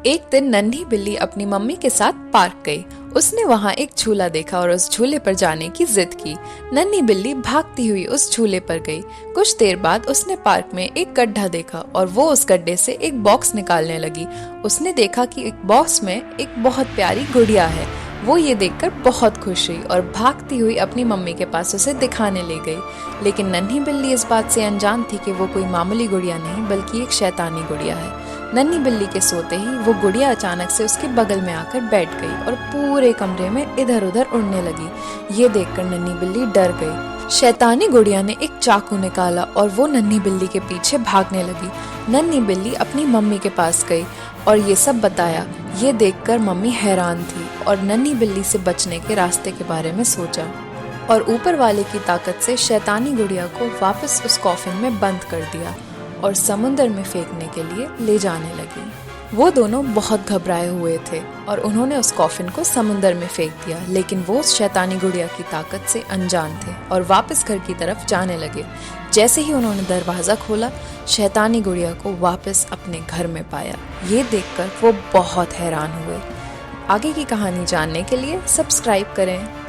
एक दिन नन्ही बिल्ली अपनी मम्मी के साथ पार्क गई। उसने वहाँ एक झूला देखा और उस झूले पर जाने की जिद की। नन्ही बिल्ली भागती हुई उस झूले पर गई। कुछ देर बाद उसने पार्क में एक गड्ढा देखा और वो उस गड्ढे से एक बॉक्स निकालने लगी। उसने देखा कि एक बॉक्स में एक बहुत प्यारी गुड़िया है। वो ये देखकर बहुत खुश हुई और भागती हुई अपनी मम्मी के पास उसे दिखाने ले गई। लेकिन नन्ही बिल्ली इस बात से अनजान थी कि वो कोई मामूली गुड़िया नहीं बल्कि एक शैतानी गुड़िया है। नन्ही बिल्ली के सोते ही वो गुड़िया अचानक से उसके बगल में आकर बैठ गई और पूरे कमरे में इधर उधर उड़ने लगी। ये देखकर नन्ही बिल्ली डर गई। शैतानी गुड़िया ने एक चाकू निकाला और वो नन्ही बिल्ली के पीछे भागने लगी। नन्ही बिल्ली अपनी मम्मी के पास गई और ये सब बताया। ये देखकर मम्मी हैरान थी और नन्ही बिल्ली से बचने के रास्ते के बारे में सोचा और ऊपर वाले की ताकत से शैतानी गुड़िया को वापस उस कॉफिन में बंद कर दिया और समुंदर में फेंकने के लिए ले जाने लगी। वो दोनों बहुत घबराए हुए थे और उन्होंने उस कॉफिन को समुंदर में फेंक दिया, लेकिन वो उस शैतानी गुड़िया की ताकत से अनजान थे और वापस घर की तरफ जाने लगे। जैसे ही उन्होंने दरवाज़ा खोला, शैतानी गुड़िया को वापस अपने घर में पाया। ये देखकर वो बहुत हैरान हुए। आगे की कहानी जानने के लिए सब्सक्राइब करें।